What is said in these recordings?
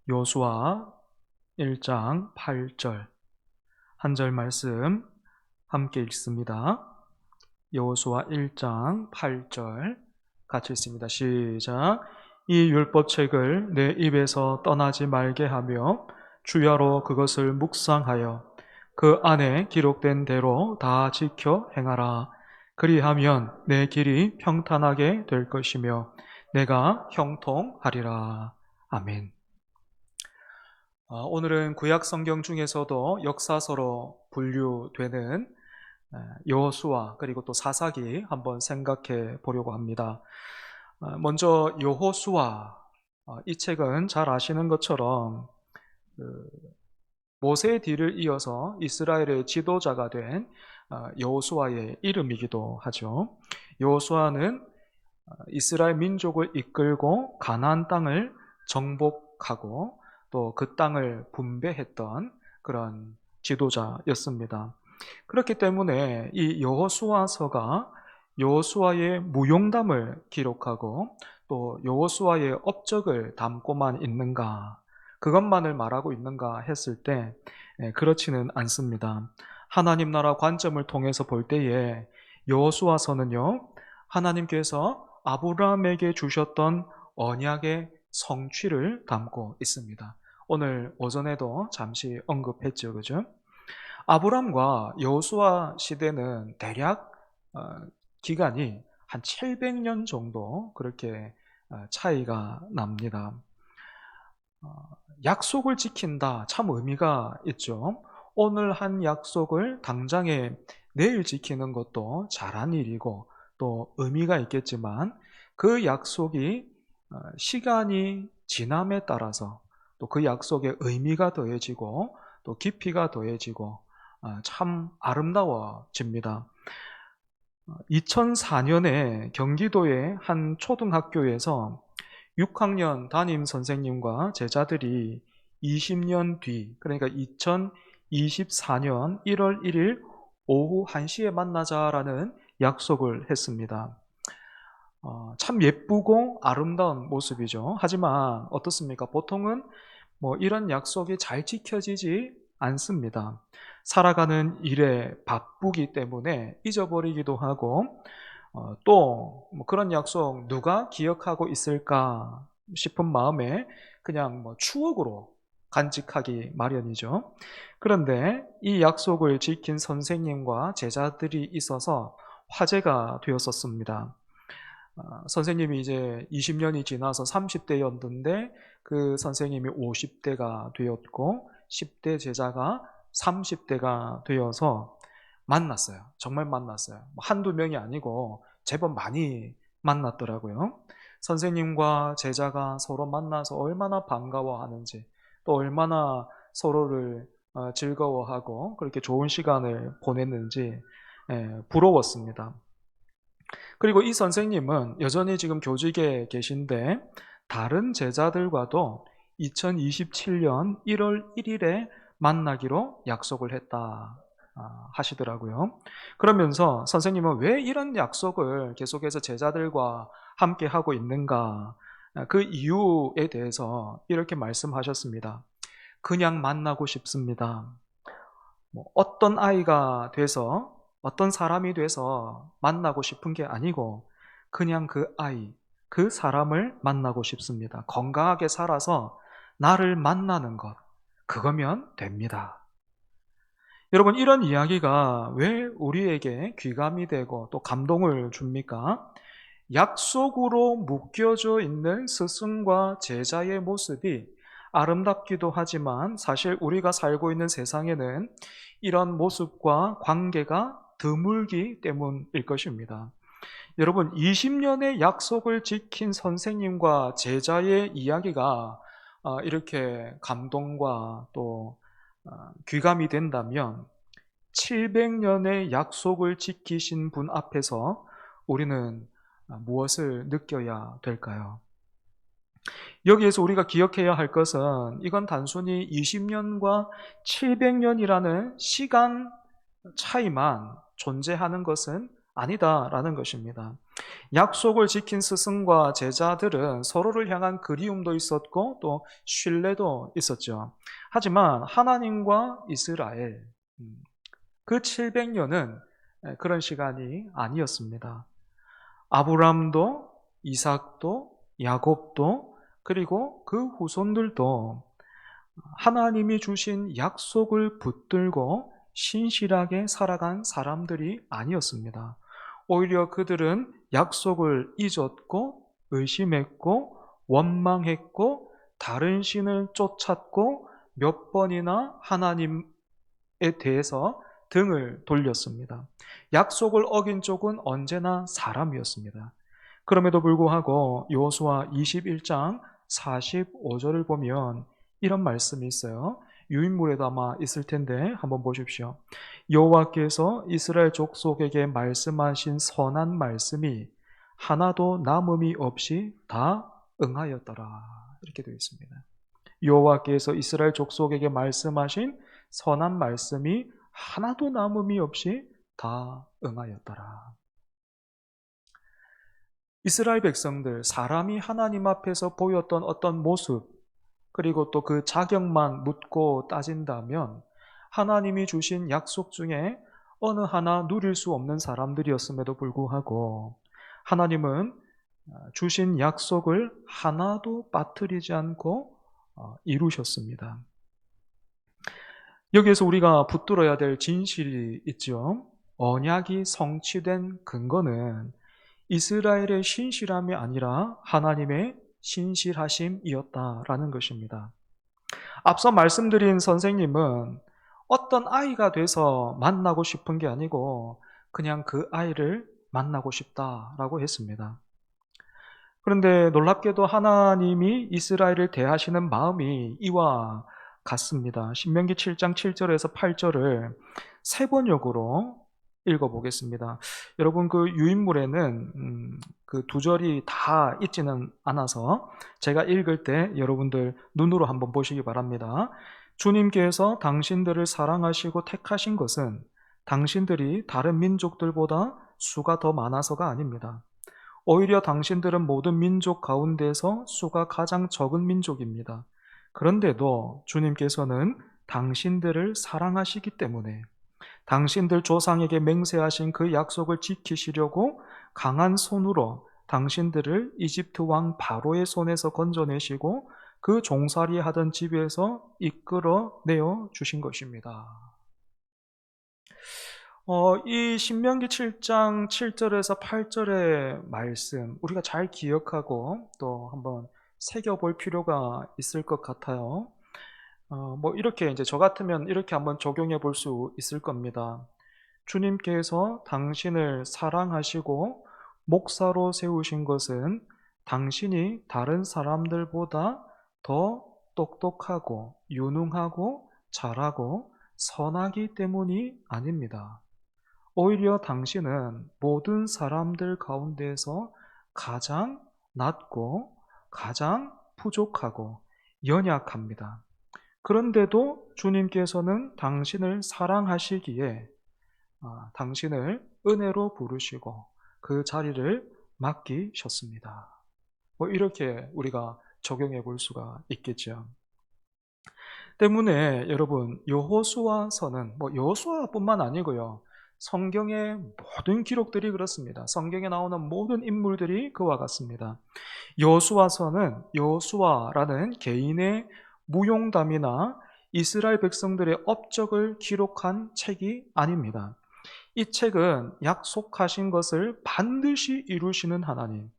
여호수아 1장 8절 한 절 말씀 함께 읽습니다. 여호수아 1장 8절 같이 읽습니다. 시작. 이 율법책을 내 입에서 떠나지 말게 하며 주야로 그것을 묵상하여 그 안에 기록된 대로 다 지켜 행하라. 그리하면 내 길이 평탄하게 될 것이며 내가 형통하리라. 아멘. 오늘은 구약 성경 중에서도 역사서로 분류되는 여호수아 그리고 또 사사기 한번 생각해 보려고 합니다. 먼저 여호수아, 이 책은 잘 아시는 것처럼 그 모세의 뒤를 이어서 이스라엘의 지도자가 된 여호수아의 이름이기도 하죠. 여호수아는 이스라엘 민족을 이끌고 가나안 땅을 정복하고 또 그 땅을 분배했던 그런 지도자였습니다. 그렇기 때문에 이 여호수아서가 여호수아의 무용담을 기록하고 또 여호수아의 업적을 담고만 있는가, 그것만을 말하고 있는가 했을 때 그렇지는 않습니다. 하나님 나라 관점을 통해서 볼 때에 여호수아서는요, 하나님께서 아브라함에게 주셨던 언약의 성취를 담고 있습니다. 오늘 오전에도 잠시 언급했죠, 그죠? 아브람과 여호수아 시대는 대략 기간이 한 700년 정도 그렇게 차이가 납니다. 약속을 지킨다, 참 의미가 있죠. 오늘 한 약속을 당장에 내일 지키는 것도 잘한 일이고 또 의미가 있겠지만 그 약속이 시간이 지남에 따라서 또 그 약속의 의미가 더해지고 또 깊이가 더해지고 참 아름다워집니다. 2004년에 경기도의 한 초등학교에서 6학년 담임 선생님과 제자들이 20년 뒤, 그러니까 2024년 1월 1일 오후 1시에 만나자라는 약속을 했습니다. 참 예쁘고 아름다운 모습이죠. 하지만 어떻습니까? 보통은 이런 약속이 잘 지켜지지 않습니다. 살아가는 일에 바쁘기 때문에 잊어버리기도 하고 또 그런 약속 누가 기억하고 있을까 싶은 마음에 그냥 추억으로 간직하기 마련이죠. 그런데 이 약속을 지킨 선생님과 제자들이 있어서 화제가 되었었습니다. 선생님이 이제 20년이 지나서 30대였는데 그 선생님이 50대가 되었고 10대 제자가 30대가 되어서 만났어요. 정말 만났어요. 한두 명이 아니고 제법 많이 만났더라고요. 선생님과 제자가 서로 만나서 얼마나 반가워하는지 또 얼마나 서로를 즐거워하고 그렇게 좋은 시간을 보냈는지 부러웠습니다. 그리고 이 선생님은 여전히 지금 교직에 계신데 다른 제자들과도 2027년 1월 1일에 만나기로 약속을 했다 하시더라고요. 그러면서 선생님은 왜 이런 약속을 계속해서 제자들과 함께 하고 있는가, 그 이유에 대해서 이렇게 말씀하셨습니다. 그냥 만나고 싶습니다. 어떤 아이가 돼서 어떤 사람이 돼서 만나고 싶은 게 아니고 그냥 그 아이, 그 사람을 만나고 싶습니다. 건강하게 살아서 나를 만나는 것, 그거면 됩니다. 여러분, 이런 이야기가 왜 우리에게 귀감이 되고 또 감동을 줍니까? 약속으로 묶여져 있는 스승과 제자의 모습이 아름답기도 하지만 사실 우리가 살고 있는 세상에는 이런 모습과 관계가 드물기 때문일 것입니다. 여러분, 20년의 약속을 지킨 선생님과 제자의 이야기가 이렇게 감동과 또 귀감이 된다면 700년의 약속을 지키신 분 앞에서 우리는 무엇을 느껴야 될까요? 여기에서 우리가 기억해야 할 것은 이건 단순히 20년과 700년이라는 시간 차이만 존재하는 것은 아니다라는 것입니다. 약속을 지킨 스승과 제자들은 서로를 향한 그리움도 있었고 또 신뢰도 있었죠. 하지만 하나님과 이스라엘, 그 700년은 그런 시간이 아니었습니다. 아브람도, 이삭도, 야곱도, 그리고 그 후손들도 하나님이 주신 약속을 붙들고 신실하게 살아간 사람들이 아니었습니다. 오히려 그들은 약속을 잊었고 의심했고 원망했고 다른 신을 쫓았고 몇 번이나 하나님에 대해서 등을 돌렸습니다. 약속을 어긴 쪽은 언제나 사람이었습니다. 그럼에도 불구하고 여호수아 21장 45절을 보면 이런 말씀이 있어요. 유인물에도 아마 있을 텐데 한번 보십시오. 여호와께서 이스라엘 족속에게 말씀하신 선한 말씀이 하나도 남음이 없이 다 응하였더라. 이렇게 되어 있습니다. 여호와께서 이스라엘 족속에게 말씀하신 선한 말씀이 하나도 남음이 없이 다 응하였더라. 이스라엘 백성들, 사람이 하나님 앞에서 보였던 어떤 모습, 그리고 또 그 자격만 묻고 따진다면 하나님이 주신 약속 중에 어느 하나 누릴 수 없는 사람들이었음에도 불구하고 하나님은 주신 약속을 하나도 빠뜨리지 않고 이루셨습니다. 여기에서 우리가 붙들어야 될 진실이 있죠. 언약이 성취된 근거는 이스라엘의 신실함이 아니라 하나님의 신실하심이었다라는 것입니다. 앞서 말씀드린 선생님은 어떤 아이가 돼서 만나고 싶은 게 아니고 그냥 그 아이를 만나고 싶다라고 했습니다. 그런데 놀랍게도 하나님이 이스라엘을 대하시는 마음이 이와 같습니다. 신명기 7장 7절에서 8절을 세 번역으로 읽어보겠습니다. 여러분 그 유인물에는 그 두 절이 다 있지는 않아서 제가 읽을 때 여러분들 눈으로 한번 보시기 바랍니다. 주님께서 당신들을 사랑하시고 택하신 것은 당신들이 다른 민족들보다 수가 더 많아서가 아닙니다. 오히려 당신들은 모든 민족 가운데서 수가 가장 적은 민족입니다. 그런데도 주님께서는 당신들을 사랑하시기 때문에 당신들 조상에게 맹세하신 그 약속을 지키시려고 강한 손으로 당신들을 이집트 왕 바로의 손에서 건져내시고 그 종살이 하던 집에서 이끌어내어 주신 것입니다. 이 신명기 7장 7절에서 8절의 말씀 우리가 잘 기억하고 또 한번 새겨볼 필요가 있을 것 같아요. 뭐 이렇게 이제 저 같으면 이렇게 한번 적용해 볼 수 있을 겁니다. 주님께서 당신을 사랑하시고 목사로 세우신 것은 당신이 다른 사람들보다 더 똑똑하고 유능하고 잘하고 선하기 때문이 아닙니다. 오히려 당신은 모든 사람들 가운데서 가장 낮고 가장 부족하고 연약합니다. 그런데도 주님께서는 당신을 사랑하시기에 당신을 은혜로 부르시고 그 자리를 맡기셨습니다. 뭐 이렇게 우리가 적용해 볼 수가 있겠죠. 때문에 여러분 여호수아서는 뭐 여호수아뿐만 아니고요. 성경의 모든 기록들이 그렇습니다. 성경에 나오는 모든 인물들이 그와 같습니다. 여호수아서는 여호수아라는 개인의 무용담이나 이스라엘 백성들의 업적을 기록한 책이 아닙니다. 이 책은 약속하신 것을 반드시 이루시는 하나님,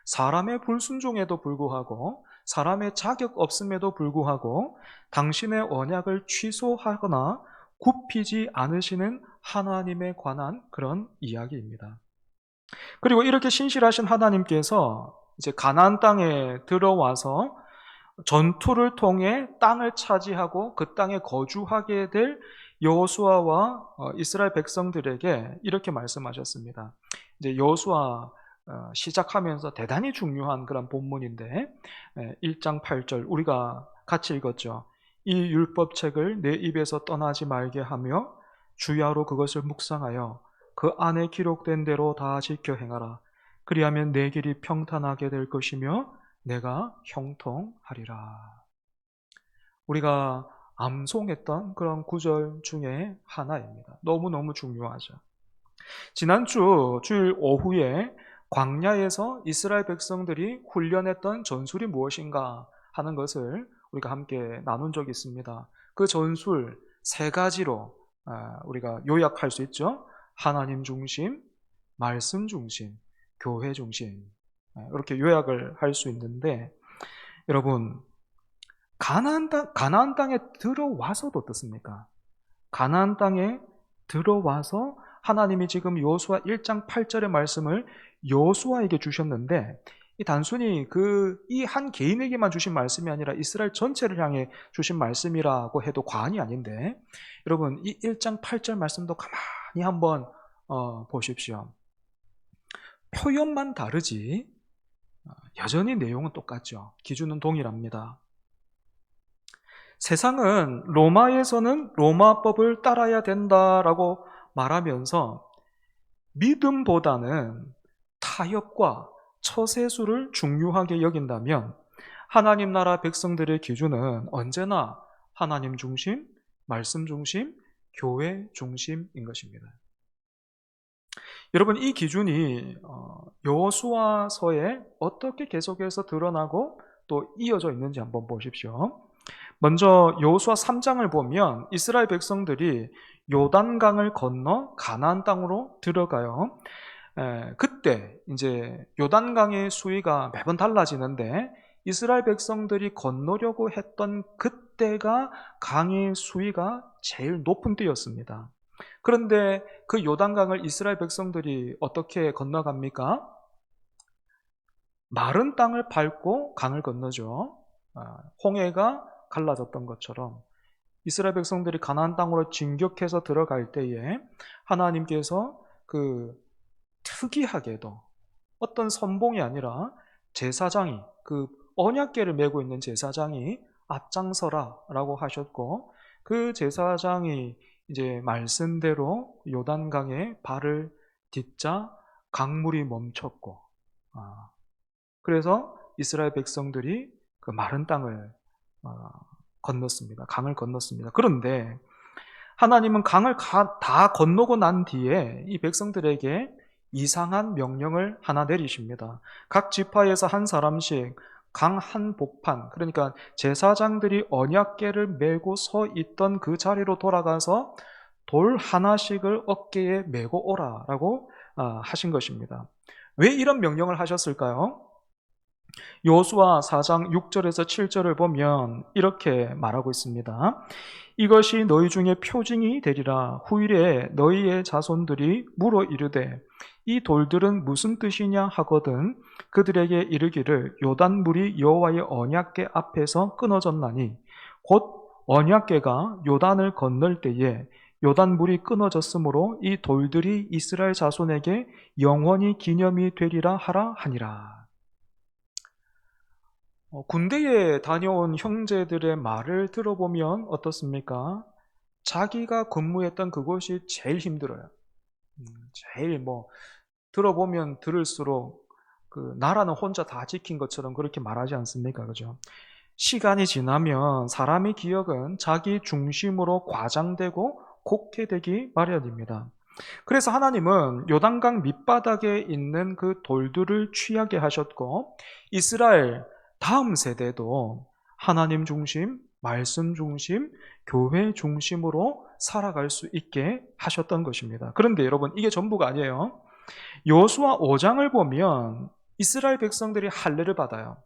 사람의 불순종에도 불구하고 사람의 자격 없음에도 불구하고 당신의 언약을 취소하거나 굽히지 않으시는 하나님에 관한 그런 이야기입니다. 그리고 이렇게 신실하신 하나님께서 이제 가나안 땅에 들어와서 전투를 통해 땅을 차지하고 그 땅에 거주하게 될 여호수아와 이스라엘 백성들에게 이렇게 말씀하셨습니다. 이제 여호수아 시작하면서 대단히 중요한 그런 본문인데 1장 8절 우리가 같이 읽었죠. 이 율법책을 내 입에서 떠나지 말게 하며 주야로 그것을 묵상하여 그 안에 기록된 대로 다 지켜 행하라. 그리하면 내 길이 평탄하게 될 것이며 내가 형통하리라. 우리가 암송했던 그런 구절 중에 하나입니다. 너무너무 중요하죠. 지난주 주일 오후에 광야에서 이스라엘 백성들이 훈련했던 전술이 무엇인가 하는 것을 우리가 함께 나눈 적이 있습니다. 그 전술 세 가지로 우리가 요약할 수 있죠. 하나님 중심, 말씀 중심, 교회 중심, 이렇게 요약을 할 수 있는데, 여러분, 가나안 땅에 들어와서도 어떻습니까? 가나안 땅에 들어와서 하나님이 지금 여호수아 1장 8절의 말씀을 여호수아에게 주셨는데, 이 단순히 이 한 개인에게만 주신 말씀이 아니라 이스라엘 전체를 향해 주신 말씀이라고 해도 과언이 아닌데, 여러분 이 1장 8절 말씀도 가만히 한번 보십시오. 표현만 다르지 여전히 내용은 똑같죠. 기준은 동일합니다. 세상은 로마에서는 로마법을 따라야 된다라고 말하면서 믿음보다는 타협과 처세술을 중요하게 여긴다면, 하나님 나라 백성들의 기준은 언제나 하나님 중심, 말씀 중심, 교회 중심인 것입니다. 여러분, 이 기준이 여호수아서에 어떻게 계속해서 드러나고 또 이어져 있는지 한번 보십시오. 먼저 여호수아 3장을 보면 이스라엘 백성들이 요단강을 건너 가나안 땅으로 들어가요. 그때 이제 요단강의 수위가 매번 달라지는데, 이스라엘 백성들이 건너려고 했던 그때가 강의 수위가 제일 높은 때였습니다. 그런데 그 요단강을 이스라엘 백성들이 어떻게 건너갑니까? 마른 땅을 밟고 강을 건너죠. 홍해가 갈라졌던 것처럼 이스라엘 백성들이 가나안 땅으로 진격해서 들어갈 때에 하나님께서 특이하게도 어떤 선봉이 아니라 제사장이, 언약궤를 메고 있는 제사장이 앞장서라 라고 하셨고, 그 제사장이 이제 말씀대로 요단강에 발을 딛자 강물이 멈췄고, 그래서 이스라엘 백성들이 그 마른 땅을 건넜습니다. 강을 건넜습니다. 그런데 하나님은 강을 다 건너고 난 뒤에 이 백성들에게 이상한 명령을 하나 내리십니다. 각 지파에서 한 사람씩 강 한 복판, 그러니까 제사장들이 언약궤를 메고 서 있던 그 자리로 돌아가서 돌 하나씩을 어깨에 메고 오라라고 하신 것입니다. 왜 이런 명령을 하셨을까요? 여호수아 4장 6절에서 7절을 보면 이렇게 말하고 있습니다. 이것이 너희 중에 표징이 되리라. 후일에 너희의 자손들이 물어 이르되 이 돌들은 무슨 뜻이냐 하거든 그들에게 이르기를 요단물이 여호와의 언약궤 앞에서 끊어졌나니, 곧 언약궤가 요단을 건널 때에 요단물이 끊어졌으므로 이 돌들이 이스라엘 자손에게 영원히 기념이 되리라 하라 하니라. 군대에 다녀온 형제들의 말을 들어보면 어떻습니까? 자기가 근무했던 그곳이 제일 힘들어요. 제일 들어보면 들을수록 나라는 혼자 다 지킨 것처럼 그렇게 말하지 않습니까? 그죠? 시간이 지나면 사람의 기억은 자기 중심으로 과장되고 곡해되기 마련입니다. 그래서 하나님은 요단강 밑바닥에 있는 그 돌들을 취하게 하셨고, 이스라엘 다음 세대도 하나님 중심, 말씀 중심, 교회 중심으로 살아갈 수 있게 하셨던 것입니다. 그런데 여러분, 이게 전부가 아니에요. 여호수아 5장을 보면 이스라엘 백성들이 할례를 받아요.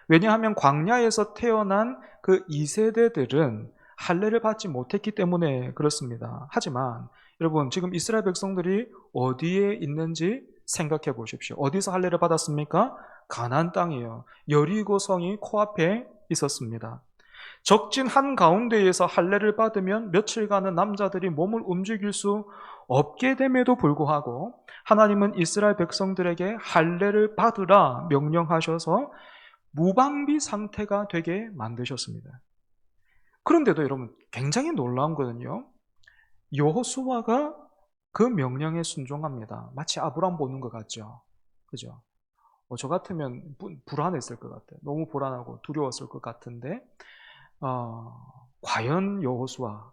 왜냐하면 광야에서 태어난 그 2세대들은 할례를 받지 못했기 때문에 그렇습니다. 하지만 여러분, 지금 이스라엘 백성들이 어디에 있는지 생각해 보십시오. 어디서 할례를 받았습니까? 가나안 땅이에요. 여리고 성이 코앞에 있었습니다. 적진 한가운데에서 할례를 받으면 며칠간은 남자들이 몸을 움직일 수 없게 됨에도 불구하고 하나님은 이스라엘 백성들에게 할례를 받으라 명령하셔서 무방비 상태가 되게 만드셨습니다. 그런데도 여러분, 굉장히 놀라운 거는요, 여호수아가 그 명령에 순종합니다. 마치 아브라함 보는 것 같죠. 그죠? 저 같으면 불안했을 것 같아요. 너무 불안하고 두려웠을 것 같은데, 과연 여호수아,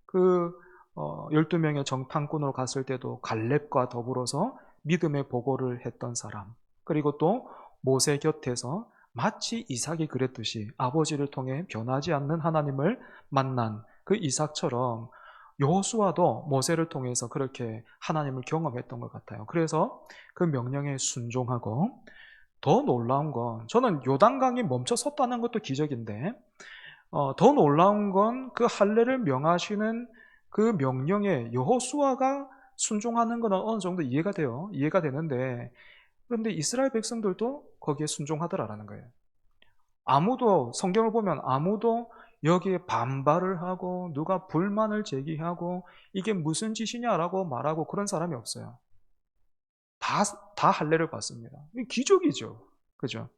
그 12명의 정탐꾼으로 갔을 때도 갈렙과 더불어서 믿음의 보고를 했던 사람, 그리고 또 모세 곁에서 마치 이삭이 그랬듯이 아버지를 통해 변하지 않는 하나님을 만난 그 이삭처럼 여호수아도 모세를 통해서 그렇게 하나님을 경험했던 것 같아요. 그래서 그 명령에 순종하고, 더 놀라운 건, 저는 요단강이 멈춰 섰다는 것도 기적인데, 더 놀라운 건 그 할례를 명하시는 그 명령에 여호수아가 순종하는 건 어느 정도 이해가 돼요. 이해가 되는데, 그런데 이스라엘 백성들도 거기에 순종하더라라는 거예요. 아무도, 성경을 보면 아무도 여기에 반발을 하고 누가 불만을 제기하고 이게 무슨 짓이냐라고 말하고 그런 사람이 없어요. 다 할례를 받습니다. 이게 기적이죠. 그죠?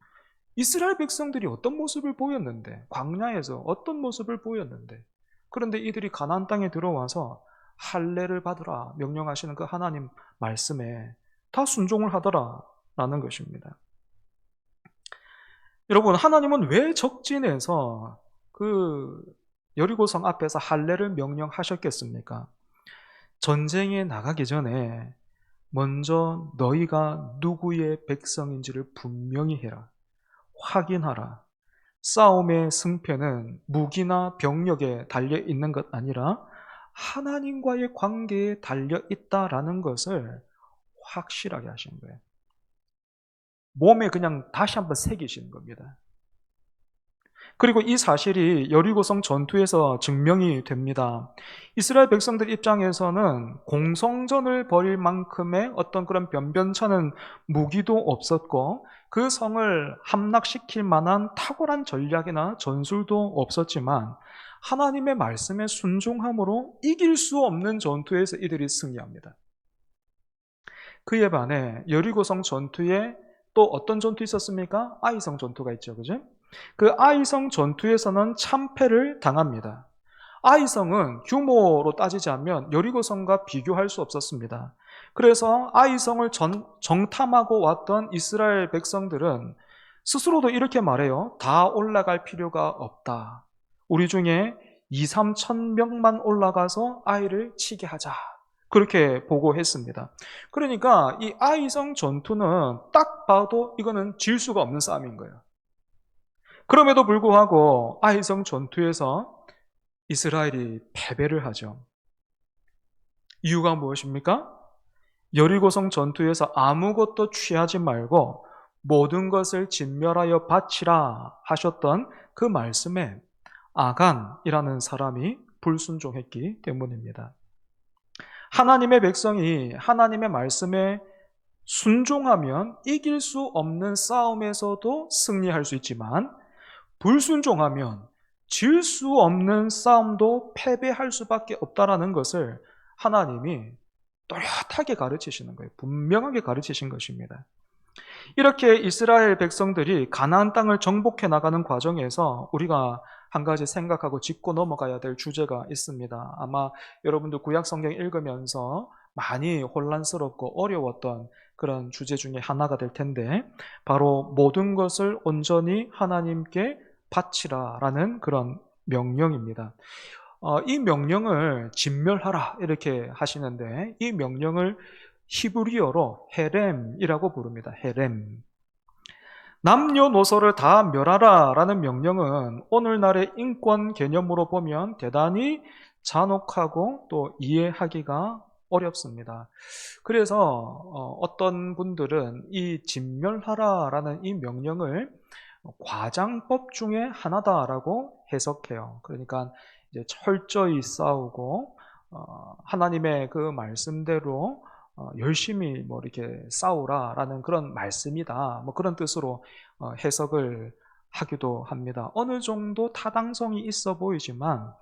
이스라엘 백성들이 어떤 모습을 보였는데, 광야에서 어떤 모습을 보였는데, 그런데 이들이 가나안 땅에 들어와서 할례를 받으라 명령하시는 그 하나님 말씀에 다 순종을 하더라라는 것입니다. 여러분, 하나님은 왜 적진에서 그 여리고성 앞에서 할례를 명령하셨겠습니까? 전쟁에 나가기 전에 먼저 너희가 누구의 백성인지를 분명히 해라. 확인하라. 싸움의 승패는 무기나 병력에 달려 있는 것 아니라 하나님과의 관계에 달려 있다라는 것을 확실하게 하시는 거예요. 몸에 그냥 다시 한번 새기시는 겁니다. 그리고 이 사실이 여리고성 전투에서 증명이 됩니다. 이스라엘 백성들 입장에서는 공성전을 벌일 만큼의 어떤 그런 변변찮은 무기도 없었고, 그 성을 함락시킬 만한 탁월한 전략이나 전술도 없었지만 하나님의 말씀에 순종함으로 이길 수 없는 전투에서 이들이 승리합니다. 그에 반해 여리고성 전투에 또 어떤 전투 있었습니까? 아이성 전투가 있죠. 그죠? 그 아이성 전투에서는 참패를 당합니다. 아이성은 규모로 따지자면 여리고성과 비교할 수 없었습니다. 그래서 아이성을 정탐하고 왔던 이스라엘 백성들은 스스로도 이렇게 말해요. 다 올라갈 필요가 없다. 우리 중에 2, 3천 명만 올라가서 아이를 치게 하자. 그렇게 보고했습니다. 그러니까 이 아이성 전투는 딱 봐도 이거는 질 수가 없는 싸움인 거예요. 그럼에도 불구하고 아이성 전투에서 이스라엘이 패배를 하죠. 이유가 무엇입니까? 여리고성 전투에서 아무것도 취하지 말고 모든 것을 진멸하여 바치라 하셨던 그 말씀에 아간이라는 사람이 불순종했기 때문입니다. 하나님의 백성이 하나님의 말씀에 순종하면 이길 수 없는 싸움에서도 승리할 수 있지만, 불순종하면 질 수 없는 싸움도 패배할 수밖에 없다라는 것을 하나님이 또렷하게 가르치시는 거예요. 분명하게 가르치신 것입니다. 이렇게 이스라엘 백성들이 가나안 땅을 정복해 나가는 과정에서 우리가 한 가지 생각하고 짚고 넘어가야 될 주제가 있습니다. 아마 여러분들 구약 성경 읽으면서 많이 혼란스럽고 어려웠던 그런 주제 중에 하나가 될 텐데, 바로 모든 것을 온전히 하나님께 바치라라는 그런 명령입니다. 이 명령을 진멸하라 이렇게 하시는데, 이 명령을 히브리어로 헤렘이라고 부릅니다. 헤렘. 남녀노소를 다 멸하라 라는 명령은 오늘날의 인권 개념으로 보면 대단히 잔혹하고 또 이해하기가 어렵습니다. 그래서 어떤 분들은 이 진멸하라 라는 이 명령을 과장법 중에 하나다라고 해석해요. 그러니까 이제 철저히 싸우고 하나님의 그 말씀대로 열심히 뭐 이렇게 싸우라라는 그런 말씀이다. 뭐 그런 뜻으로 해석을 하기도 합니다. 어느 정도 타당성이 있어 보이지만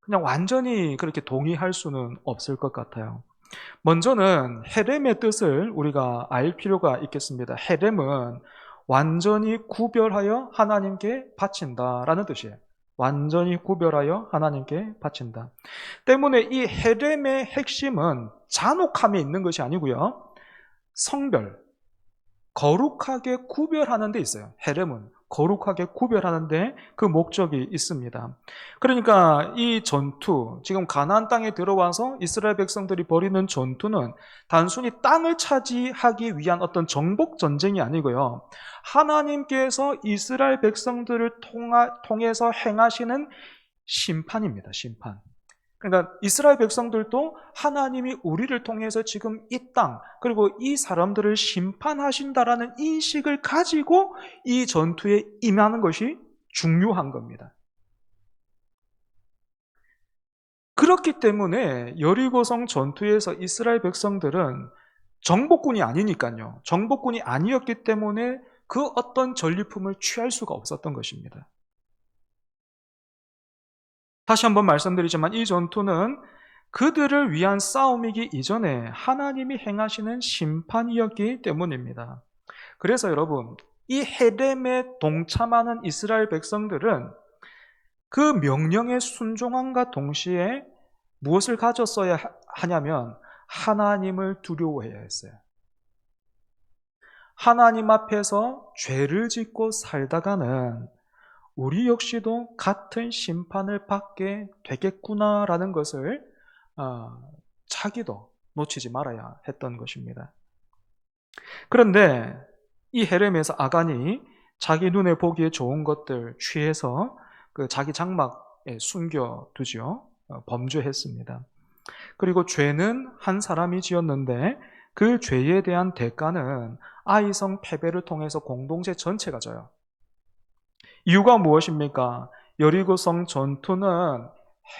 그냥 완전히 그렇게 동의할 수는 없을 것 같아요. 먼저는 헤렘의 뜻을 우리가 알 필요가 있겠습니다. 헤렘은 완전히 구별하여 하나님께 바친다라는 뜻이에요. 완전히 구별하여 하나님께 바친다. 때문에 이 헤렘의 핵심은 잔혹함에 있는 것이 아니고요. 성별, 거룩하게 구별하는 데 있어요. 헤렘은 거룩하게 구별하는데 그 목적이 있습니다. 그러니까 이 전투, 지금 가나안 땅에 들어와서 이스라엘 백성들이 벌이는 전투는 단순히 땅을 차지하기 위한 어떤 정복 전쟁이 아니고요. 하나님께서 이스라엘 백성들을 통해서 행하시는 심판입니다. 심판. 그러니까 이스라엘 백성들도 하나님이 우리를 통해서 지금 이 땅, 그리고 이 사람들을 심판하신다라는 인식을 가지고 이 전투에 임하는 것이 중요한 겁니다. 그렇기 때문에 여리고성 전투에서 이스라엘 백성들은 정복군이 아니니까요. 정복군이 아니었기 때문에 그 어떤 전리품을 취할 수가 없었던 것입니다. 다시 한번 말씀드리지만 이 전투는 그들을 위한 싸움이기 이전에 하나님이 행하시는 심판이었기 때문입니다. 그래서 여러분, 이 헤렘에 동참하는 이스라엘 백성들은 그 명령에 순종함과 동시에 무엇을 가졌어야 하냐면 하나님을 두려워해야 했어요. 하나님 앞에서 죄를 짓고 살다가는 우리 역시도 같은 심판을 받게 되겠구나라는 것을 자기도 놓치지 말아야 했던 것입니다. 그런데 이 헤렘에서 아간이 자기 눈에 보기에 좋은 것들 취해서 그 자기 장막에 숨겨두죠. 범죄했습니다. 그리고 죄는 한 사람이 지었는데 그 죄에 대한 대가는 아이성 패배를 통해서 공동체 전체가 져요. 이유가 무엇입니까? 여리고성 전투는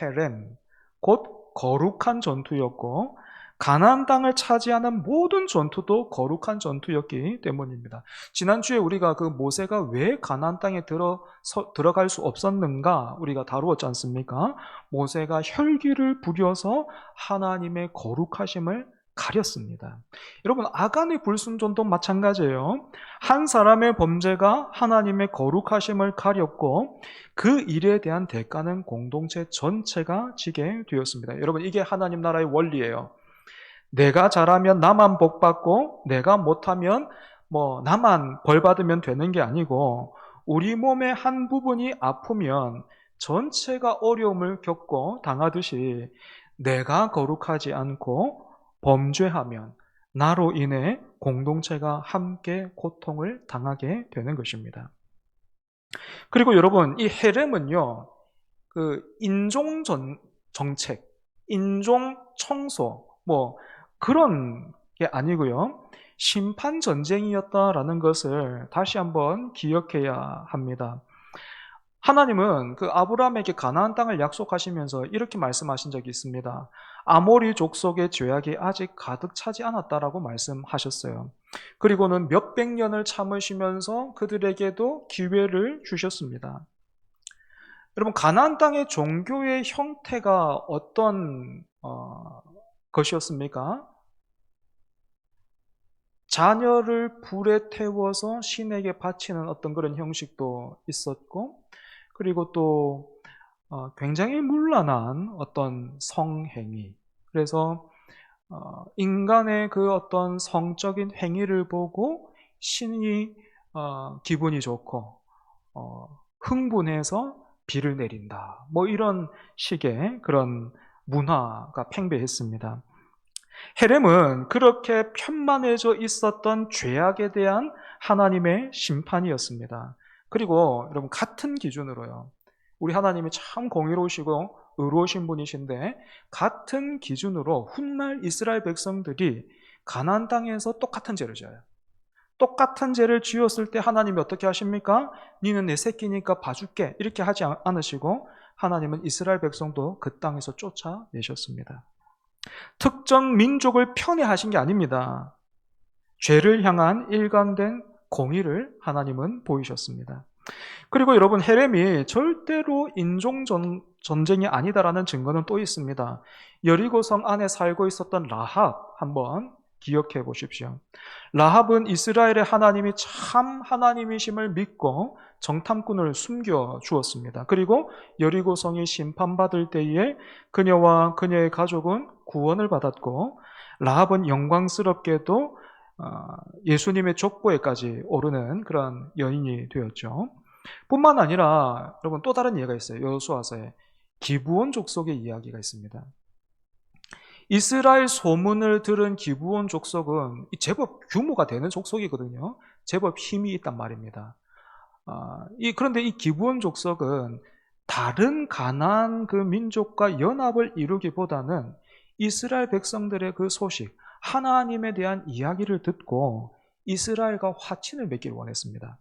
헤렘, 곧 거룩한 전투였고 가나안 땅을 차지하는 모든 전투도 거룩한 전투였기 때문입니다. 지난주에 우리가 그 모세가 왜 가나안 땅에 들어갈 수 없었는가 우리가 다루었지 않습니까? 모세가 혈기를 부려서 하나님의 거룩하심을 가렸습니다. 여러분, 아간의 불순종도 마찬가지예요. 한 사람의 범죄가 하나님의 거룩하심을 가렸고 그 일에 대한 대가는 공동체 전체가 지게 되었습니다. 여러분, 이게 하나님 나라의 원리예요. 내가 잘하면 나만 복 받고 내가 못하면 나만 벌 받으면 되는 게 아니고 우리 몸의 한 부분이 아프면 전체가 어려움을 겪고 당하듯이 내가 거룩하지 않고 범죄하면 나로 인해 공동체가 함께 고통을 당하게 되는 것입니다. 그리고 여러분, 이 헤렘은요, 그 인종 정책, 인종 청소, 그런 게 아니고요. 심판 전쟁이었다라는 것을 다시 한번 기억해야 합니다. 하나님은 그 아브라함에게 가나안 땅을 약속하시면서 이렇게 말씀하신 적이 있습니다. 아모리 족속의 죄악이 아직 가득 차지 않았다라고 말씀하셨어요. 그리고는 몇백 년을 참으시면서 그들에게도 기회를 주셨습니다. 여러분, 가나안 땅의 종교의 형태가 어떤 것이었습니까? 자녀를 불에 태워서 신에게 바치는 어떤 그런 형식도 있었고, 그리고 또 굉장히 문란한 어떤 성행위. 그래서 인간의 그 어떤 성적인 행위를 보고 신이 기분이 좋고 흥분해서 비를 내린다. 이런 식의 그런 문화가 팽배했습니다. 헤렘은 그렇게 편만해져 있었던 죄악에 대한 하나님의 심판이었습니다. 그리고 여러분, 같은 기준으로요. 우리 하나님이 참 공의로우시고 의로우신 분이신데 같은 기준으로 훗날 이스라엘 백성들이 가나안 땅에서 똑같은 죄를 지어요. 똑같은 죄를 지었을 때 하나님이 어떻게 하십니까? 니는 내 새끼니까 봐줄게, 이렇게 하지 않으시고 하나님은 이스라엘 백성도 그 땅에서 쫓아내셨습니다. 특정 민족을 편애하신 게 아닙니다. 죄를 향한 일관된 공의를 하나님은 보이셨습니다. 그리고 여러분, 헤렘이 절대로 인종 전쟁이 아니다라는 증거는 또 있습니다. 여리고성 안에 살고 있었던 라합 한번 기억해 보십시오. 라합은 이스라엘의 하나님이 참 하나님이심을 믿고 정탐꾼을 숨겨 주었습니다. 그리고 여리고성이 심판받을 때에 그녀와 그녀의 가족은 구원을 받았고 라합은 영광스럽게도 예수님의 족보에까지 오르는 그런 여인이 되었죠. 뿐만 아니라 여러분 또 다른 예가 있어요. 여호수아서에 기브온 족속의 이야기가 있습니다. 이스라엘 소문을 들은 기브온 족속은 제법 규모가 되는 족속이거든요. 제법 힘이 있단 말입니다. 그런데 이 기브온 족속은 다른 가나안 그 민족과 연합을 이루기보다는 이스라엘 백성들의 그 소식, 하나님에 대한 이야기를 듣고 이스라엘과 화친을 맺기를 원했습니다.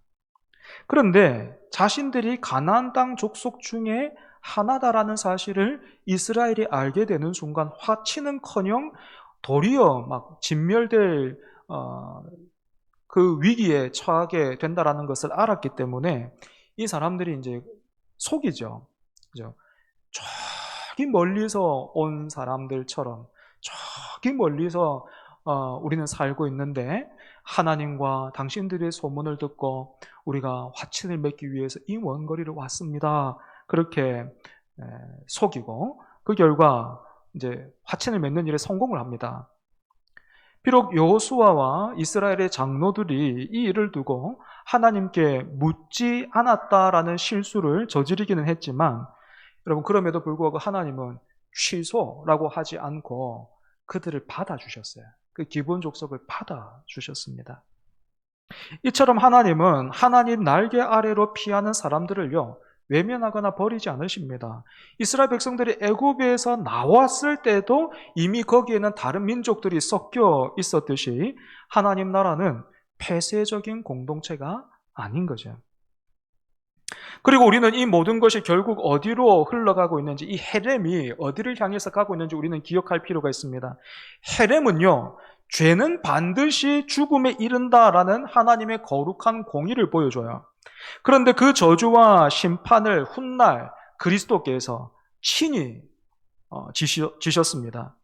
그런데 자신들이 가나안 땅 족속 중에 하나다라는 사실을 이스라엘이 알게 되는 순간 화친은커녕 도리어 막 진멸될 그 위기에 처하게 된다라는 것을 알았기 때문에 이 사람들이 이제 속이죠. 그죠? 저기 멀리서 온 사람들처럼 저기 멀리서 우리는 살고 있는데 하나님과 당신들의 소문을 듣고 우리가 화친을 맺기 위해서 이 먼 거리를 왔습니다. 그렇게 속이고 그 결과 이제 화친을 맺는 일에 성공을 합니다. 비록 여호수아와 이스라엘의 장로들이 이 일을 두고 하나님께 묻지 않았다라는 실수를 저지르기는 했지만 여러분 그럼에도 불구하고 하나님은 취소라고 하지 않고 그들을 받아주셨어요. 그 기본 족속을 받아주셨습니다. 이처럼 하나님은 하나님 날개 아래로 피하는 사람들을요 외면하거나 버리지 않으십니다. 이스라엘 백성들이 애굽에서 나왔을 때도 이미 거기에는 다른 민족들이 섞여 있었듯이 하나님 나라는 폐쇄적인 공동체가 아닌 거죠. 그리고 우리는 이 모든 것이 결국 어디로 흘러가고 있는지, 이 헤렘이 어디를 향해서 가고 있는지 우리는 기억할 필요가 있습니다. 헤렘은요, 죄는 반드시 죽음에 이른다라는 하나님의 거룩한 공의를 보여줘요. 그런데 그 저주와 심판을 훗날 그리스도께서 친히 지셨습니다.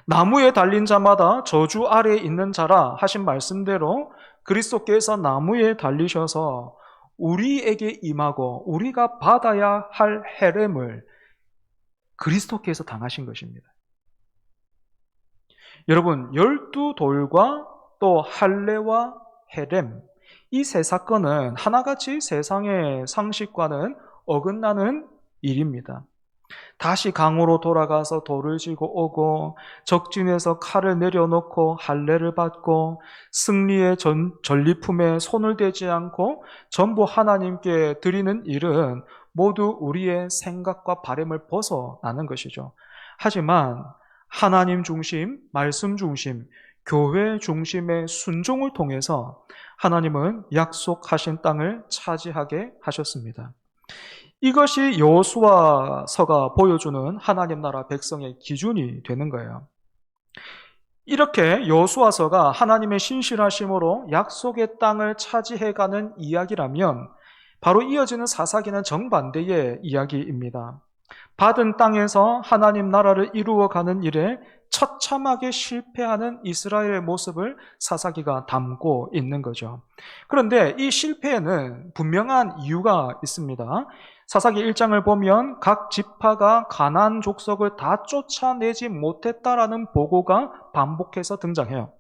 나무에 달린 자마다 저주 아래에 있는 자라 하신 말씀대로 그리스도께서 나무에 달리셔서 우리에게 임하고 우리가 받아야 할 헤렘을 그리스도께서 당하신 것입니다. 여러분, 12돌과 또 할례와 헤렘, 이 세 사건은 하나같이 세상의 상식과는 어긋나는 일입니다. 다시 강으로 돌아가서 돌을 지고 오고 적진에서 칼을 내려놓고 할례를 받고 승리의 전리품에 손을 대지 않고 전부 하나님께 드리는 일은 모두 우리의 생각과 바람을 벗어나는 것이죠. 하지만 하나님 중심, 말씀 중심, 교회 중심의 순종을 통해서 하나님은 약속하신 땅을 차지하게 하셨습니다. 이것이 여호수아서가 보여주는 하나님 나라 백성의 기준이 되는 거예요. 이렇게 여호수아서가 하나님의 신실하심으로 약속의 땅을 차지해가는 이야기라면 바로 이어지는 사사기는 정반대의 이야기입니다. 받은 땅에서 하나님 나라를 이루어가는 일에 처참하게 실패하는 이스라엘의 모습을 사사기가 담고 있는 거죠. 그런데 이 실패에는 분명한 이유가 있습니다. 사사기 1장을 보면 각 지파가 가나안 족속을 다 쫓아내지 못했다라는 보고가 반복해서 등장해요.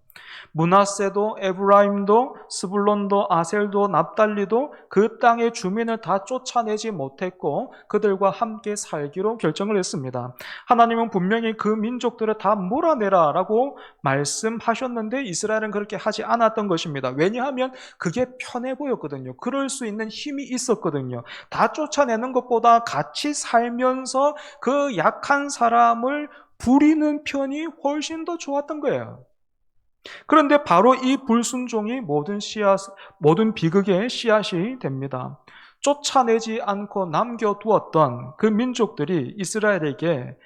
므낫세도 에브라임도 스불론도 아셀도 납달리도 그 땅의 주민을 다 쫓아내지 못했고 그들과 함께 살기로 결정을 했습니다. 하나님은 분명히 그 민족들을 다 몰아내라라고 말씀하셨는데 이스라엘은 그렇게 하지 않았던 것입니다. 왜냐하면 그게 편해 보였거든요. 그럴 수 있는 힘이 있었거든요. 다 쫓아내는 것보다 같이 살면서 그 약한 사람을 부리는 편이 훨씬 더 좋았던 거예요. 그런데 바로 이 불순종이 모든 비극의 씨앗이 됩니다. 쫓아내지 않고 남겨두었던 그 민족들이 이스라엘에게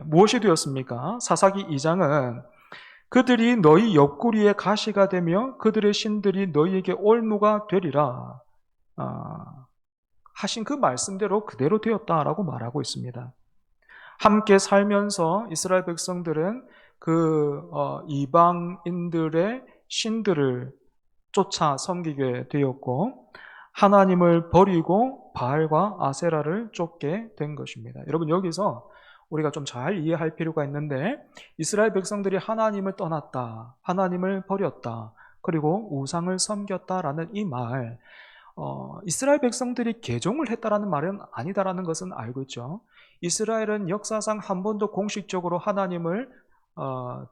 무엇이 되었습니까? 사사기 2장은 그들이 너희 옆구리에 가시가 되며 그들의 신들이 너희에게 올무가 되리라 하신 그 말씀대로 그대로 되었다라고 말하고 있습니다. 함께 살면서 이스라엘 백성들은 그 이방인들의 신들을 쫓아 섬기게 되었고 하나님을 버리고 바알과 아세라를 쫓게 된 것입니다. 여러분 여기서 우리가 좀 잘 이해할 필요가 있는데 이스라엘 백성들이 하나님을 떠났다, 하나님을 버렸다. 그리고 우상을 섬겼다라는 이 말, 이스라엘 백성들이 개종을 했다라는 말은 아니다라는 것은 알고 있죠. 이스라엘은 역사상 한 번도 공식적으로 하나님을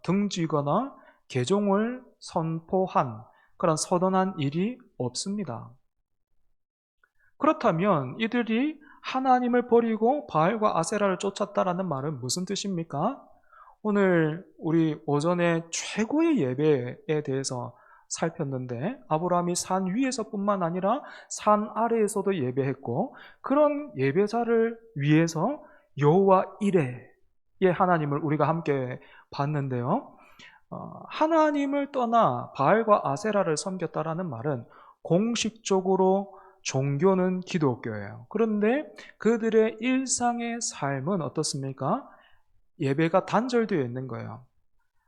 등지거나 개종을 선포한 그런 선언한 일이 없습니다. 그렇다면 이들이 하나님을 버리고 바알과 아세라를 쫓았다라는 말은 무슨 뜻입니까? 오늘 우리 오전에 최고의 예배에 대해서 살폈는데 아브라함이 산 위에서뿐만 아니라 산 아래에서도 예배했고 그런 예배자를 위해서 여호와 이레의 하나님을 우리가 함께 봤는데요. 하나님을 떠나 바알과 아세라를 섬겼다라는 말은 공식적으로 종교는 기독교예요. 그런데 그들의 일상의 삶은 어떻습니까? 예배가 단절되어 있는 거예요.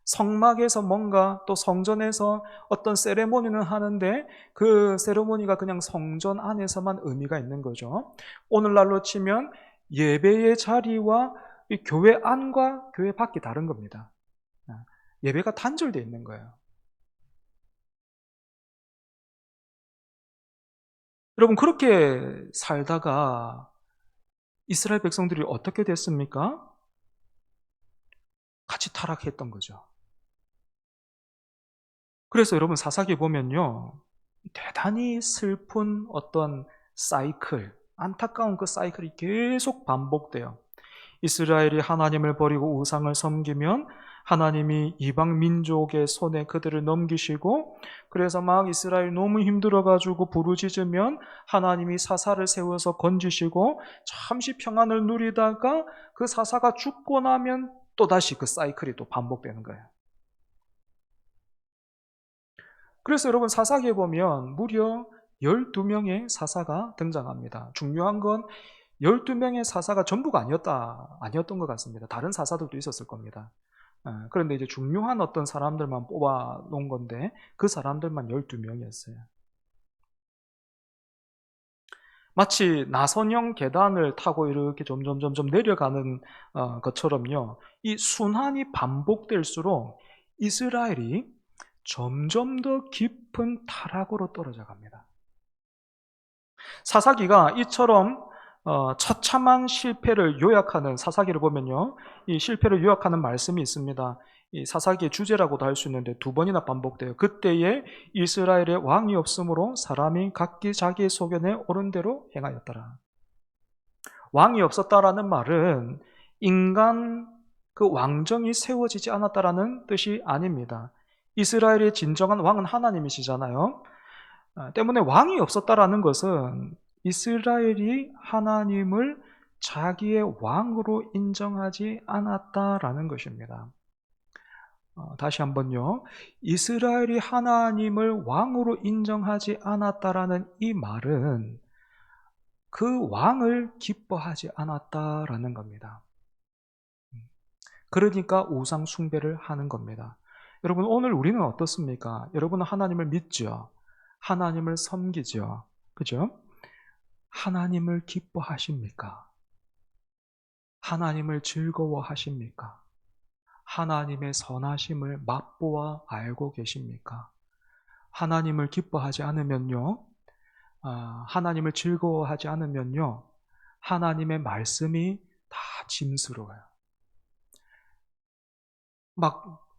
성막에서 뭔가 또 성전에서 어떤 세레모니는 하는데 그 세레모니가 그냥 성전 안에서만 의미가 있는 거죠. 오늘날로 치면 예배의 자리와 이 교회 안과 교회 밖이 다른 겁니다. 예배가 단절되어 있는 거예요. 여러분, 그렇게 살다가 이스라엘 백성들이 어떻게 됐습니까? 같이 타락했던 거죠. 그래서 여러분 사사기 보면요. 대단히 슬픈 어떤 사이클, 안타까운 그 사이클이 계속 반복돼요. 이스라엘이 하나님을 버리고 우상을 섬기면 하나님이 이방 민족의 손에 그들을 넘기시고 그래서 막 이스라엘 너무 힘들어가지고 부르짖으면 하나님이 사사를 세워서 건지시고 잠시 평안을 누리다가 그 사사가 죽고 나면 또다시 그 사이클이 또 반복되는 거예요. 그래서 여러분 사사기에 보면 무려 12명의 사사가 등장합니다. 중요한 건 12명의 사사가 전부가 아니었던 것 같습니다. 다른 사사들도 있었을 겁니다. 그런데 이제 중요한 어떤 사람들만 뽑아 놓은 건데 그 사람들만 12명이었어요. 마치 나선형 계단을 타고 이렇게 점점 내려가는 것처럼요. 이 순환이 반복될수록 이스라엘이 점점 더 깊은 타락으로 떨어져 갑니다. 사사기가 이처럼 처참한 실패를 요약하는 사사기를 보면요. 이 실패를 요약하는 말씀이 있습니다. 이 사사기의 주제라고도 할 수 있는데 2번이나 반복돼요. 그때에 이스라엘의 왕이 없으므로 사람이 각기 자기의 소견에 옳은 대로 행하였더라. 왕이 없었다라는 말은 인간 그 왕정이 세워지지 않았다라는 뜻이 아닙니다. 이스라엘의 진정한 왕은 하나님이시잖아요. 때문에 왕이 없었다라는 것은 이스라엘이 하나님을 자기의 왕으로 인정하지 않았다라는 것입니다. 다시 한번요. 이스라엘이 하나님을 왕으로 인정하지 않았다라는 이 말은 그 왕을 기뻐하지 않았다라는 겁니다. 그러니까 우상 숭배를 하는 겁니다. 여러분, 오늘 우리는 어떻습니까? 여러분은 하나님을 믿죠? 하나님을 섬기죠? 그죠? 하나님을 기뻐하십니까? 하나님을 즐거워하십니까? 하나님의 선하심을 맛보아 알고 계십니까? 하나님을 기뻐하지 않으면요, 하나님을 즐거워하지 않으면요, 하나님의 말씀이 다 짐스러워요. 막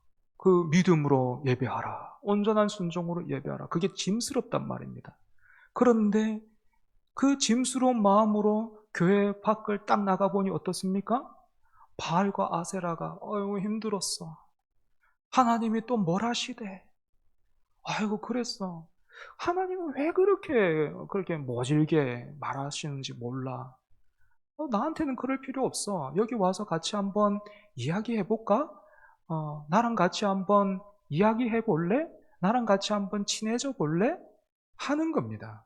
그 믿음으로 예배하라. 온전한 순종으로 예배하라. 그게 짐스럽단 말입니다. 그런데 그 짐스러운 마음으로 교회 밖을 딱 나가보니 어떻습니까? 바알과 아세라가 아이고 힘들었어. 하나님이 또 뭘 하시대? 아이고 그랬어. 하나님은 왜 그렇게 모질게 말하시는지 몰라. 나한테는 그럴 필요 없어. 여기 와서 같이 한번 이야기해 볼까? 나랑 같이 한번 이야기해 볼래? 나랑 같이 한번 친해져 볼래? 하는 겁니다.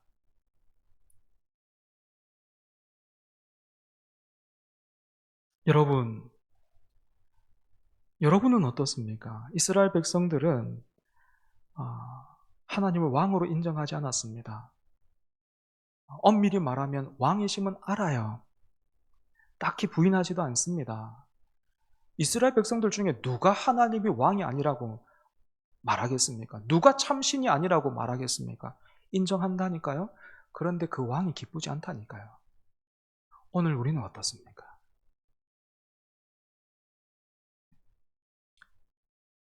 여러분은 어떻습니까? 이스라엘 백성들은 하나님을 왕으로 인정하지 않았습니다. 엄밀히 말하면 왕이심은 알아요. 딱히 부인하지도 않습니다. 이스라엘 백성들 중에 누가 하나님이 왕이 아니라고 말하겠습니까? 누가 참신이 아니라고 말하겠습니까? 인정한다니까요. 그런데 그 왕이 기쁘지 않다니까요. 오늘 우리는 어떻습니까?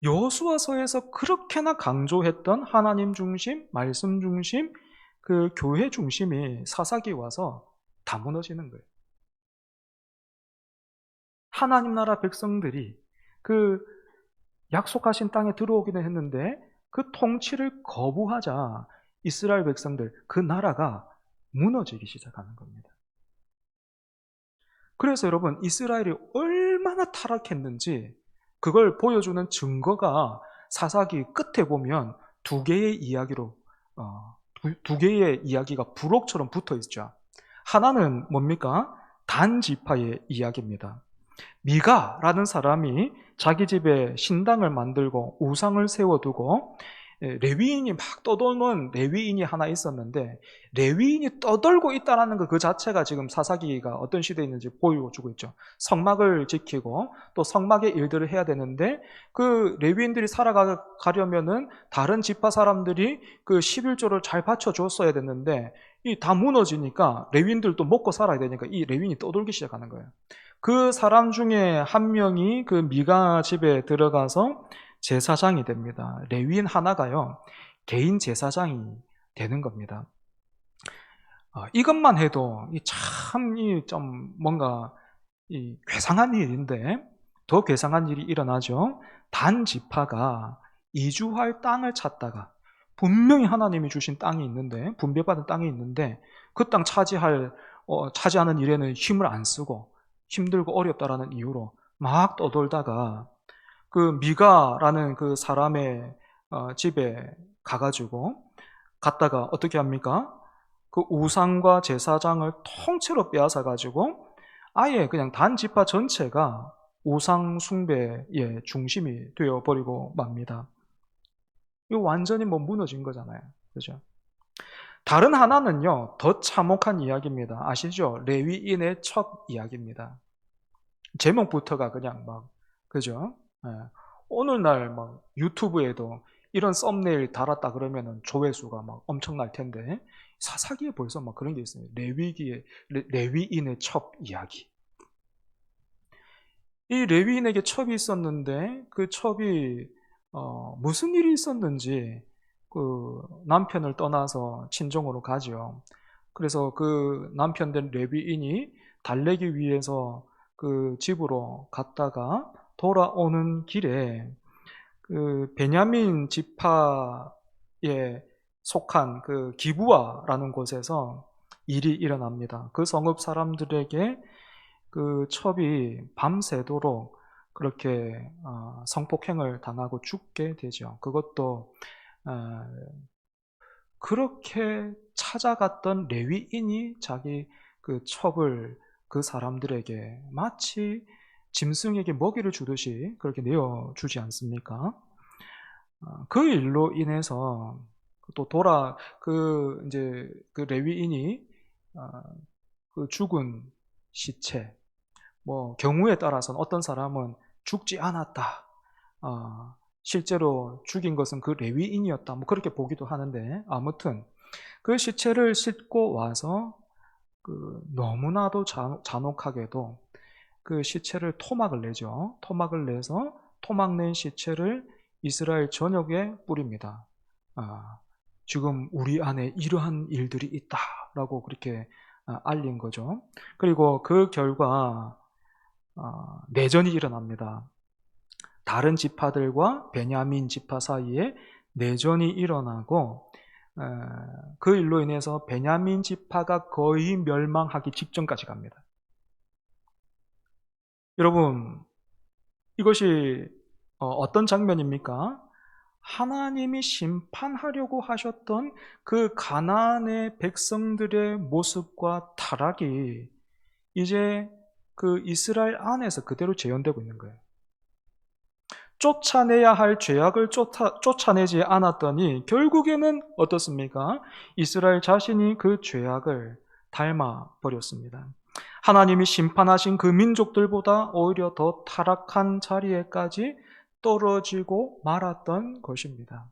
여호수아서에서 그렇게나 강조했던 하나님 중심, 말씀 중심, 그 교회 중심이 사사기 와서 다 무너지는 거예요. 하나님 나라 백성들이 그 약속하신 땅에 들어오기는 했는데 그 통치를 거부하자 이스라엘 백성들, 그 나라가 무너지기 시작하는 겁니다. 그래서 여러분, 이스라엘이 얼마나 타락했는지 그걸 보여주는 증거가 사사기 끝에 보면 두 개의 이야기로 두 개의 이야기가 부록처럼 붙어 있죠. 하나는 뭡니까? 단 지파의 이야기입니다. 미가라는 사람이 자기 집에 신당을 만들고 우상을 세워두고 레위인이 막 떠도는 레위인이 하나 있었는데, 레위인이 떠돌고 있다는 것 그 자체가 지금 사사기가 어떤 시대에 있는지 보여주고 있죠. 성막을 지키고 또 성막의 일들을 해야 되는데, 그 레위인들이 살아가려면은 다른 지파 사람들이 그 11조를 잘 바쳐줬어야 됐는데 이 다 무너지니까 레위인들도 먹고 살아야 되니까 이 레위인이 떠돌기 시작하는 거예요. 그 사람 중에 한 명이 그 미가 집에 들어가서 제사장이 됩니다. 레위인 하나가요, 개인 제사장이 되는 겁니다. 이것만 해도 참 좀 뭔가 괴상한 일인데, 더 괴상한 일이 일어나죠. 단 지파가 이주할 땅을 찾다가, 분명히 하나님이 주신 땅이 있는데, 분배받은 땅이 있는데 그 땅 차지하는 일에는 힘을 안 쓰고 힘들고 어렵다라는 이유로 막 떠돌다가 그 미가라는 그 사람의 집에 가가지고 갔다가 어떻게 합니까? 그 우상과 제사장을 통째로 빼앗아가지고 아예 그냥 단 지파 전체가 우상 숭배의 중심이 되어버리고 맙니다. 이거 완전히 무너진 거잖아요. 그죠? 다른 하나는요, 더 참혹한 이야기입니다. 아시죠? 레위인의 첩 이야기입니다. 제목부터가 그냥 그죠? 예. 오늘날 유튜브에도 이런 썸네일 달았다 그러면은 조회수가 엄청날 텐데, 사사기에 벌써 그런 게 있어요. 레위인의 첩 이야기. 이 레위인에게 첩이 있었는데 그 첩이 무슨 일이 있었는지 그 남편을 떠나서 친정으로 가죠. 그래서 그 남편 된 레위인이 달래기 위해서 그 집으로 갔다가 돌아오는 길에 그 베냐민 지파에 속한 그 기브아라는 곳에서 일이 일어납니다. 그 성읍 사람들에게 그 첩이 밤새도록 그렇게 성폭행을 당하고 죽게 되죠. 그것도 그렇게 찾아갔던 레위인이 자기 그 첩을 그 사람들에게 마치 짐승에게 먹이를 주듯이 그렇게 내어주지 않습니까? 그 일로 인해서 또 이제 그 레위인이 그 죽은 시체, 경우에 따라서는 어떤 사람은 죽지 않았다, 실제로 죽인 것은 그 레위인이었다, 그렇게 보기도 하는데, 아무튼 그 시체를 싣고 와서 그 너무나도 잔혹하게도 그 시체를 토막을 내죠. 토막을 내서 토막 낸 시체를 이스라엘 전역에 뿌립니다. 지금 우리 안에 이러한 일들이 있다라고 그렇게 알린 거죠. 그리고 그 결과 내전이 일어납니다. 다른 지파들과 베냐민 지파 사이에 내전이 일어나고 그 일로 인해서 베냐민 지파가 거의 멸망하기 직전까지 갑니다. 여러분, 이것이 어떤 장면입니까? 하나님이 심판하려고 하셨던 그 가나안의 백성들의 모습과 타락이 이제 그 이스라엘 안에서 그대로 재현되고 있는 거예요. 쫓아내야 할 죄악을 쫓아내지 않았더니 결국에는 어떻습니까? 이스라엘 자신이 그 죄악을 닮아버렸습니다. 하나님이 심판하신 그 민족들보다 오히려 더 타락한 자리에까지 떨어지고 말았던 것입니다.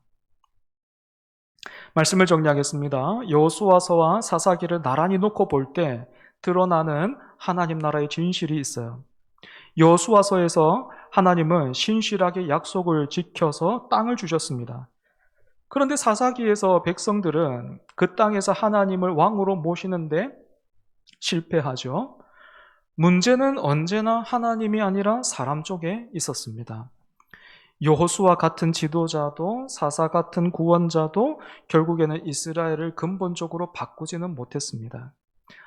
말씀을 정리하겠습니다. 여호수아서와 사사기를 나란히 놓고 볼 때 드러나는 하나님 나라의 진실이 있어요. 여호수아서에서 하나님은 신실하게 약속을 지켜서 땅을 주셨습니다. 그런데 사사기에서 백성들은 그 땅에서 하나님을 왕으로 모시는데 실패하죠. 문제는 언제나 하나님이 아니라 사람 쪽에 있었습니다. 여호수아 같은 지도자도 사사 같은 구원자도 결국에는 이스라엘을 근본적으로 바꾸지는 못했습니다.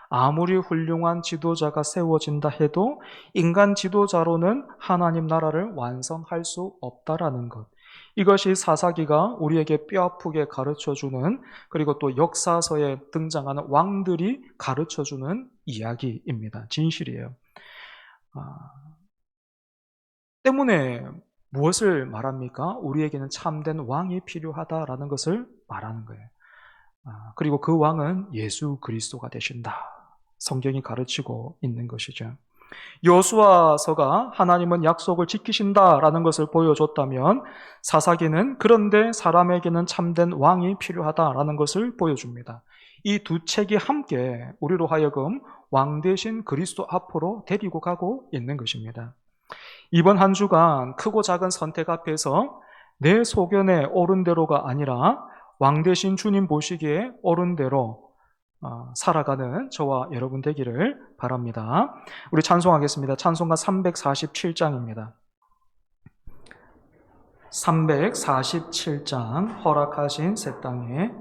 아무리 훌륭한 지도자가 세워진다 해도 인간 지도자로는 하나님 나라를 완성할 수 없다라는 것. 이것이 사사기가 우리에게 뼈아프게 가르쳐주는, 그리고 또 역사서에 등장하는 왕들이 가르쳐주는 이야기입니다. 진실이에요. 때문에 무엇을 말합니까? 우리에게는 참된 왕이 필요하다라는 것을 말하는 거예요. 그리고 그 왕은 예수 그리스도가 되신다. 성경이 가르치고 있는 것이죠. 여호수아서가 하나님은 약속을 지키신다라는 것을 보여줬다면 사사기는 그런데 사람에게는 참된 왕이 필요하다라는 것을 보여줍니다. 이 두 책이 함께 우리로 하여금 왕 대신 그리스도 앞으로 데리고 가고 있는 것입니다. 이번 한 주간 크고 작은 선택 앞에서 내 소견에 옳은 대로가 아니라 왕 대신 주님 보시기에 옳은 대로 살아가는 저와 여러분 되기를 바랍니다. 우리 찬송하겠습니다. 찬송가 347장입니다. 347장 허락하신 새 땅에.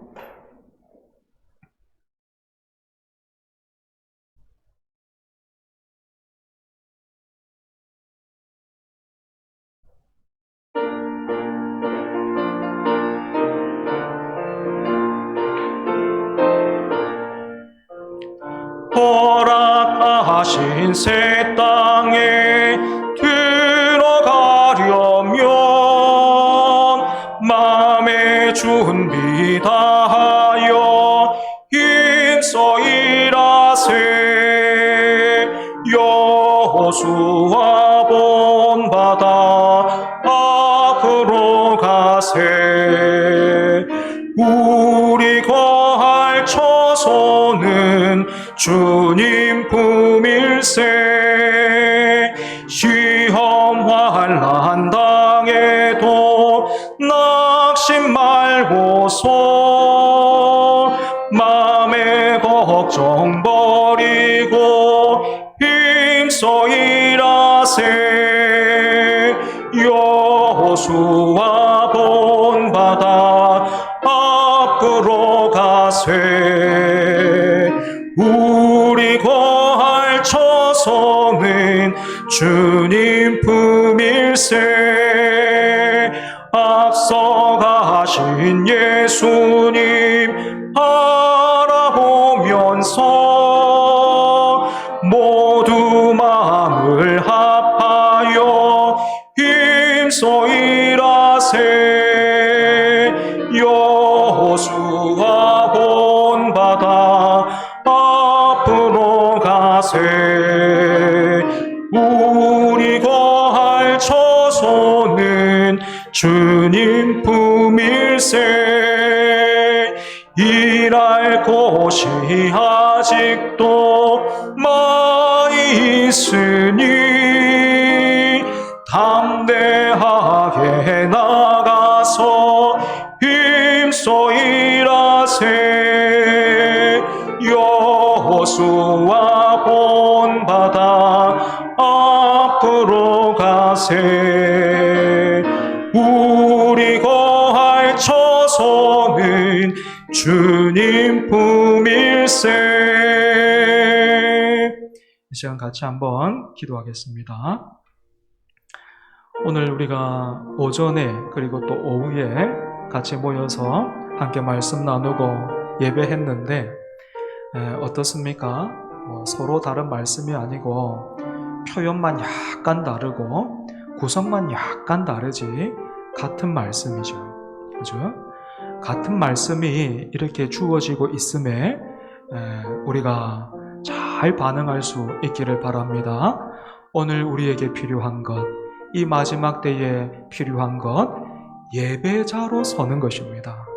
허락하신 새 땅에 들어가려면 마음의 준비 다하여 힘써 일하세. 여호수아 본받아 앞으로 가세. 우리 거할 처소는 주님 품일세. 시험 환난 당해도 낙심 말고서 마음의 걱정 버리고 힘써 일하세. 여호수아 본받아 앞으로 가세. 우리 거할 처소는 주님 품일세. 앞서가신 예수님 바라보면서 모두 마음을 합하여 힘써 일하세. 여호수아 본받아 앞으로 가세. 우리 거할 처소는 주님 품일세. 일할 곳이 아직도 많이 있으니 담대하게 나가서 힘써 일하세. 여호수아 본받아 앞으로 가세. 우리 거할 처소는 주님 품일세. 이 시간 같이 한번 기도하겠습니다. 오늘 우리가 오전에 그리고 또 오후에 같이 모여서 함께 말씀 나누고 예배했는데 어떻습니까? 서로 다른 말씀이 아니고 표현만 약간 다르고 구성만 약간 다르지 같은 말씀이죠. 그죠? 같은 말씀이 이렇게 주어지고 있음에 우리가 잘 반응할 수 있기를 바랍니다. 오늘 우리에게 필요한 것, 이 마지막 때에 필요한 것, 예배자로 서는 것입니다.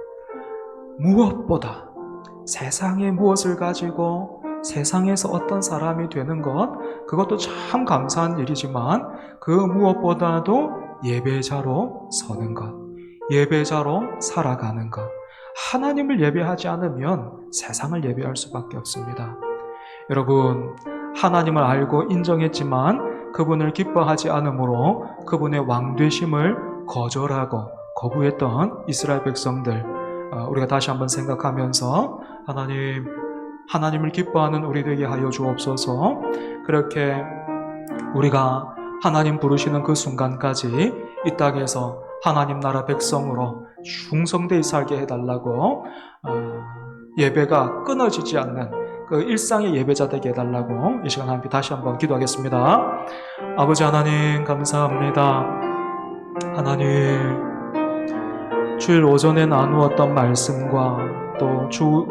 무엇보다 세상에 무엇을 가지고 세상에서 어떤 사람이 되는 것, 그것도 참 감사한 일이지만 그 무엇보다도 예배자로 서는 것, 예배자로 살아가는 것. 하나님을 예배하지 않으면 세상을 예배할 수밖에 없습니다. 여러분, 하나님을 알고 인정했지만 그분을 기뻐하지 않으므로 그분의 왕되심을 거절하고 거부했던 이스라엘 백성들, 우리가 다시 한번 생각하면서 하나님을 기뻐하는 우리 되게 하여 주옵소서. 그렇게 우리가 하나님 부르시는 그 순간까지 이 땅에서 하나님 나라 백성으로 충성되이 살게 해달라고, 예배가 끊어지지 않는 그 일상의 예배자 되게 해달라고 이 시간 함께 다시 한번 기도하겠습니다. 아버지 하나님 감사합니다. 하나님, 주일 오전에 나누었던 말씀과 또 주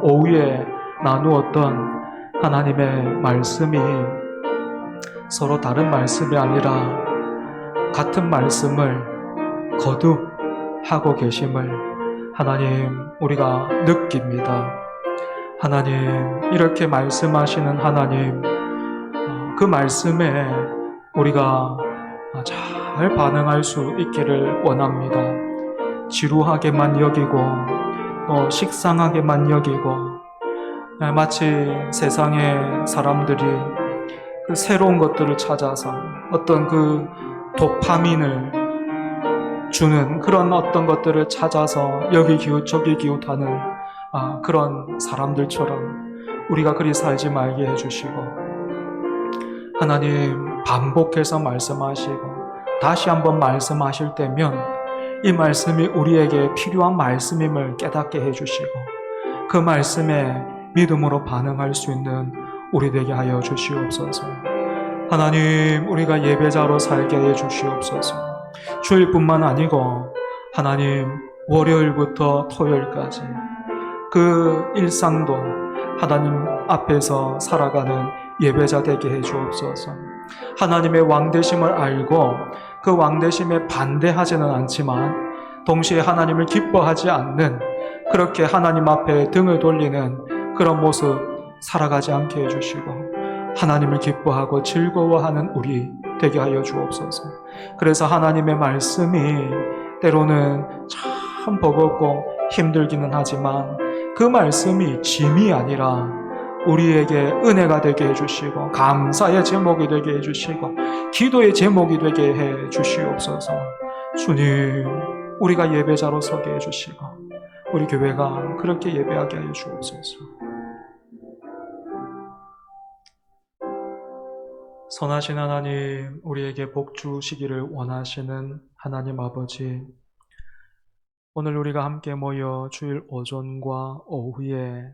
오후에 나누었던 하나님의 말씀이 서로 다른 말씀이 아니라 같은 말씀을 거듭하고 계심을 하나님 우리가 느낍니다. 하나님, 이렇게 말씀하시는 하나님, 그 말씀에 우리가 잘 반응할 수 있기를 원합니다. 지루하게만 여기고 또 식상하게만 여기고, 마치 세상의 사람들이 그 새로운 것들을 찾아서 어떤 그 도파민을 주는 그런 어떤 것들을 찾아서 여기 기웃 저기 기웃하는 그런 사람들처럼 우리가 그리 살지 말게 해주시고, 하나님 반복해서 말씀하시고 다시 한번 말씀하실 때면 이 말씀이 우리에게 필요한 말씀임을 깨닫게 해주시고 그 말씀에 믿음으로 반응할 수 있는 우리 되게 하여 주시옵소서. 하나님, 우리가 예배자로 살게 해 주시옵소서. 주일뿐만 아니고 하나님, 월요일부터 토요일까지 그 일상도 하나님 앞에서 살아가는 예배자 되게 해 주옵소서. 하나님의 왕되심을 알고 그 왕되심에 반대하지는 않지만 동시에 하나님을 기뻐하지 않는, 그렇게 하나님 앞에 등을 돌리는 그런 모습 살아가지 않게 해주시고 하나님을 기뻐하고 즐거워하는 우리 되게 하여 주옵소서. 그래서 하나님의 말씀이 때로는 참 버겁고 힘들기는 하지만 그 말씀이 짐이 아니라 우리에게 은혜가 되게 해주시고 감사의 제목이 되게 해주시고 기도의 제목이 되게 해주시옵소서. 주님, 우리가 예배자로 서게 해주시고 우리 교회가 그렇게 예배하게 하여 주옵소서. 선하신 하나님, 우리에게 복 주시기를 원하시는 하나님 아버지, 오늘 우리가 함께 모여 주일 오전과 오후에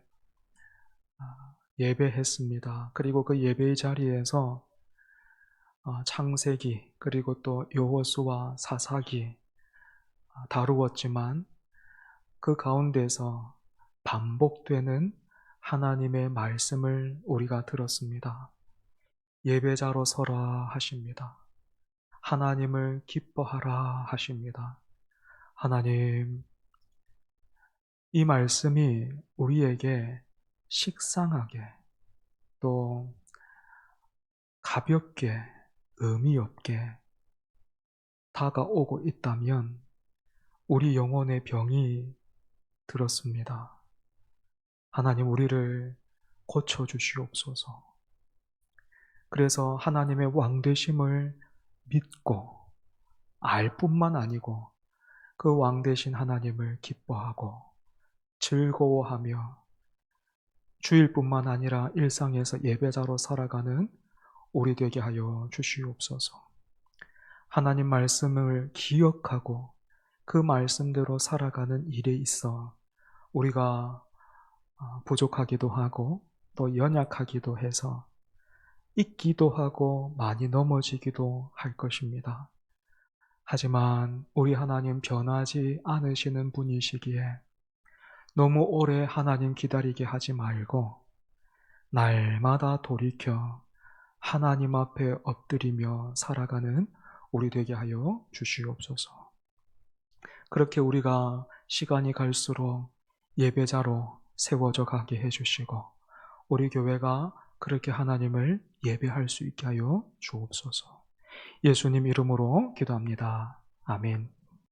예배했습니다. 그리고 그 예배의 자리에서 창세기 그리고 또 여호수아 사사기 다루었지만 그 가운데서 반복되는 하나님의 말씀을 우리가 들었습니다. 예배자로 서라 하십니다. 하나님을 기뻐하라 하십니다. 하나님, 이 말씀이 우리에게 식상하게 또 가볍게 의미 없게 다가오고 있다면 우리 영혼의 병이 들었습니다. 하나님, 우리를 고쳐주시옵소서. 그래서 하나님의 왕되심을 믿고 알 뿐만 아니고 그 왕되신 하나님을 기뻐하고 즐거워하며 주일뿐만 아니라 일상에서 예배자로 살아가는 우리 되게 하여 주시옵소서. 하나님 말씀을 기억하고 그 말씀대로 살아가는 일에 있어 우리가 부족하기도 하고 또 연약하기도 해서 잊기도 하고 많이 넘어지기도 할 것입니다. 하지만 우리 하나님 변하지 않으시는 분이시기에 너무 오래 하나님 기다리게 하지 말고 날마다 돌이켜 하나님 앞에 엎드리며 살아가는 우리 되게 하여 주시옵소서. 그렇게 우리가 시간이 갈수록 예배자로 세워져 가게 해주시고 우리 교회가 그렇게 하나님을 예배할 수 있게 하여 주옵소서. 예수님 이름으로 기도합니다. 아멘.